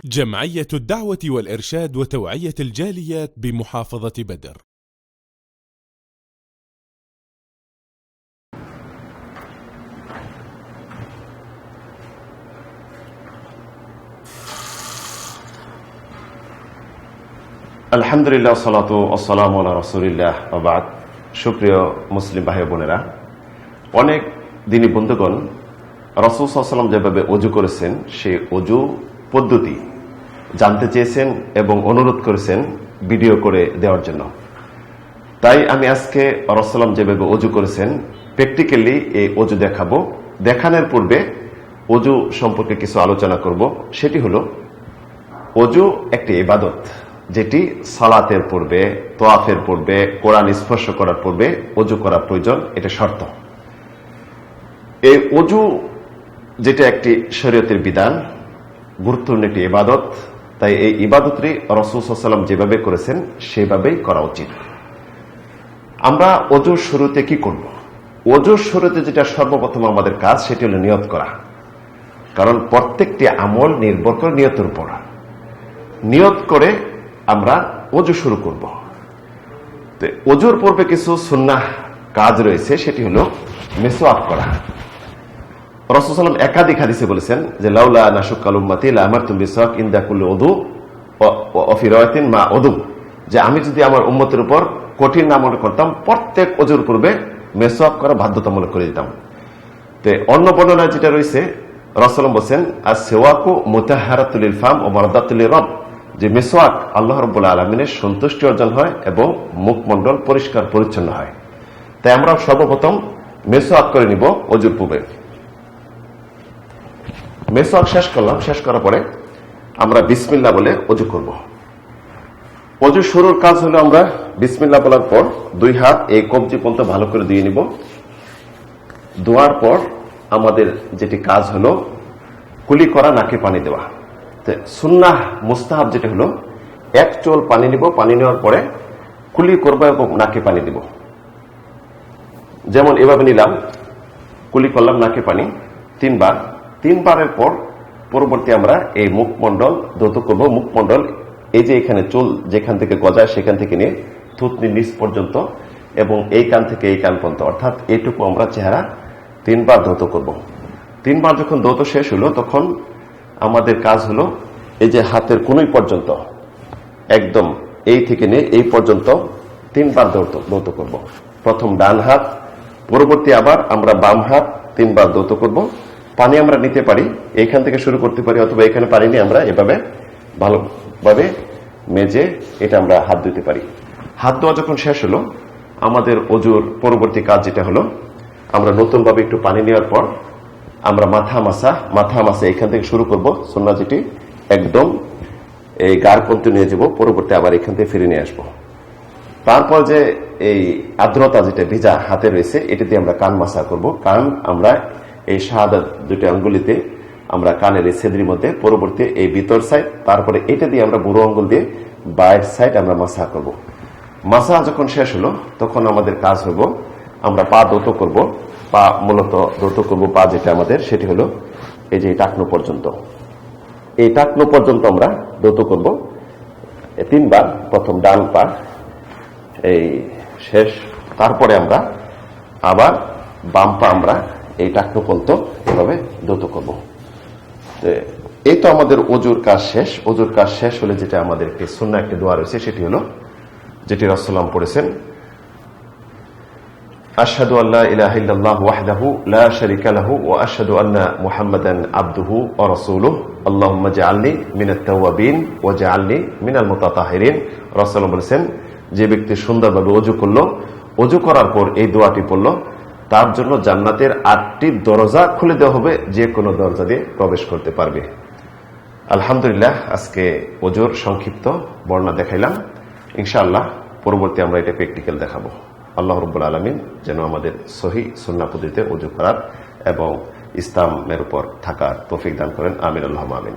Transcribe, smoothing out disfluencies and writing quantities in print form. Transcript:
جمعية الدعوة والإرشاد وتوعية الجاليات بمحافظة بدر. আলহামদুলিল্লাহ সালাতু ওয়াসসালামু আলা রাসূলিল্লাহ ওয়া বা'দ। সুপ্রিয় মুসলিম ভাই বোনেরা, অনেক দিনী বন্ধুগণ রাসূল সাল্লাল্লাহু আলাইহি ওয়াসাল্লাম যেভাবে ওযু করেছেন সেই ওযু পদ্ধতি জানতে চেয়েছেন এবং অনুরোধ করেছেন ভিডিও করে দেওয়ার জন্য। তাই আমি আজকে রাসূলুল্লাহ যেভাবে ওযু করেছেন প্র্যাকটিক্যালি এই ওযু দেখাবো। দেখানোর পূর্বে ওযু সম্পর্কে কিছু আলোচনা করব। সেটি হলো ওযু একটি ইবাদত, যেটি সালাতের পূর্বে, তোয়াফের পূর্বে, কোরআন স্পর্শ করার পূর্বে ওযু করা প্রয়োজন, এটা শর্ত। এই ওযু যেটা একটি শরীয়তের বিধান, গুরুত্বপূর্ণ একটি ইবাদত, তাই এই ইবাদতটি রাসূল সাল্লাল্লাহু আলাইহি ওয়াসাল্লাম যেভাবে করেছেন সেভাবেই করা উচিত। আমরা ওযুর শুরুতে কি করব? ওযুর শুরুতে যেটা সর্বপ্রথম আমাদের কাজ সেটি হলো নিয়ত করা, কারণ প্রত্যেকটি আমল নির্ভর করে নিয়তের উপর। নিয়ত করে আমরা ওযু শুরু করব। তো ওযুর পূর্বে কিছু সুন্নাহ কাজ রয়েছে, সেটি হলো মিসওয়াক করা। রাসূল সাল্লাল্লাহু আলাইহি ওয়াসাল্লাম একাধিক হাদিসে বলেছেন যে লাউলা নাশুক্কাল উম্মতি লাআমারতুম বিসওয়াক ইনদা কুল্লি ওযু ওয়া ফি রাওয়ায়াতিন মা ওযু, যে আমি যদি আমার উম্মতের উপর কঠিন না মনে করতাম প্রত্যেক ওযুর পূর্বে মিসওয়াক করা বাধ্যতামূলক করে দিতাম। তো অন্য বর্ণনায় যেটা রয়েছে রাসূল বলেন আস-সিওয়াকু মুতাহহারাতুল লিল ফাম ওয়া মারদাতুল লির রব, যে মিসওয়াক আল্লাহ রাব্বুল আলামিনের সন্তুষ্টি অর্জন হয় এবং মুখমণ্ডল পরিষ্কার পরিচ্ছন্ন হয়। তাই আমরা সর্বপ্রথম মিসওয়াক করে নিব ওযুর পূর্বে। মিসওয়াক শেষ করলাম, শেষ করার পরে আমরা বিসমিল্লাহ বলে ওযু করব। ওযু শুরুর কাজ হলো আমরা বিসমিল্লাহ বলার পর দুই হাত এই কবজি পর্যন্ত ভালো করে ধুয়ে নিব। ধোয়ার পর আমাদের যেটি কাজ হলো কুলি করা, নাকে পানি দেওয়া। সুন্নাহ মুস্তাহাব যেটা হলো এক চোল পানি নিব, পানি নেওয়ার পরে কুলি করবো এবং নাকে পানি দিব। যেমন এভাবে নিলাম, কুলি করলাম, নাকে পানি তিনবার। তিনবারের পর পরবর্তী আমরা এই মুখমণ্ডল ধৌত করব। মুখমণ্ডল এই যে এখানে চুল যেখান থেকে গজায় সেখান থেকে নিয়ে থুতনির নিচ পর্যন্ত এবং এই কান থেকে এই কান পর্যন্ত, অর্থাৎ এইটুকু আমরা চেহারা তিনবার ধৌত করব। তিনবার যখন ধৌত শেষ হলো তখন আমাদের কাজ হলো এই যে হাতের কনুই পর্যন্ত, একদম এই থেকে নিয়ে এই পর্যন্ত তিনবার ধৌত করব। প্রথম ডান হাত, পরবর্তী আবার আমরা বাম হাত তিনবার ধৌত করব। পানি আমরা নিতে পারি, এইখান থেকে শুরু করতে পারি, অথবা এখানে পানি নিয়ে আমরা এভাবে ভালোভাবে মেজে এটা আমরা হাত ধুতে পারি। হাত ধোয়া যখন শেষ হলো আমাদের ওযুর পরবর্তী কাজ যেটা হলো আমরা নতুনভাবে একটু পানি নেওয়ার পর আমরা মাথা মাসা এখান থেকে শুরু করব। সুন্নাহ যেটি একদম এই গার পর্যন্ত নিয়ে যাব, পরবর্তী আবার এখান থেকে ফিরে নিয়ে আসবো। তারপর যে এই আর্দ্রতা যেটা ভিজা হাতে রয়েছে এটা দিয়ে আমরা কান মাসা করব। কান আমরা এই শাহাদাত দুটি আঙ্গুলিতে আমরা কানের এই ছেদ্রির মধ্যে, পরবর্তী এই ভিতর সাইড, তারপরে এটা দিয়ে আমরা বুড়ো আঙ্গুল দিয়ে বাইরের সাইড আমরা মাসা করব। মাসা যখন শেষ হলো তখন আমাদের কাজ হলো আমরা পা ধৌত করব। পা মূলত ধৌত করব, পা যেটা আমাদের সেটি হলো এই যে টাকনো পর্যন্ত। এই টাকনো পর্যন্ত আমরা ধৌত করব তিনবার। প্রথম ডান পা এই শেষ, তারপরে আমরা আবার বাম পা আমরা এই টাকনো পর্যন্ত এভাবে ধৌত করব। এই তো আমাদের ওযুর কাজ শেষ। ওযুর কাজ শেষ হলে যেটা আমাদের সুন্নাহ একটি দোয়া রয়েছে সেটি হলো যেটি রাসূলুল্লাহ পড়েছেন, আশহাদু আল্লা ইলাহা ইল্লাল্লাহু ওয়াহদাহু লা শারীকা লাহু ওয়া আশহাদু আন্না মুহাম্মাদান আবদুহু ওয়া রাসূলুহু আল্লাহুম্মা জাআলনি মিনাত তাওয়াবিন ওয়া জাআলনি মিনাল মুতাতাহহিরিন। রাসূলুল্লাহ বলেছেন, যে ব্যক্তি সুন্দরভাবে ওযু করলো, ওযু করার পর এই দোয়াটি পড়লো, তার জন্য জান্নাতের 8টি দরজা খুলে দেওয়া হবে, যে কোনো দরজা দিয়ে প্রবেশ করতে পারবে। আলহামদুলিল্লাহ, আজকে ওযুর সংক্ষিপ্ত বর্ণনা দেখাইলাম। ইনশাআল্লাহ পরবর্তী আমরা এটা প্র্যাকটিক্যাল দেখাবো। আল্লাহ রাব্বুল আলামিন যেন আমাদের সহিহ সুন্নাহ পদ্ধতিতে ওযু করার এবং ইসলামের উপর থাকার তৌফিক দান করেন। আমিন, আল্লাহুম্মা আমিন।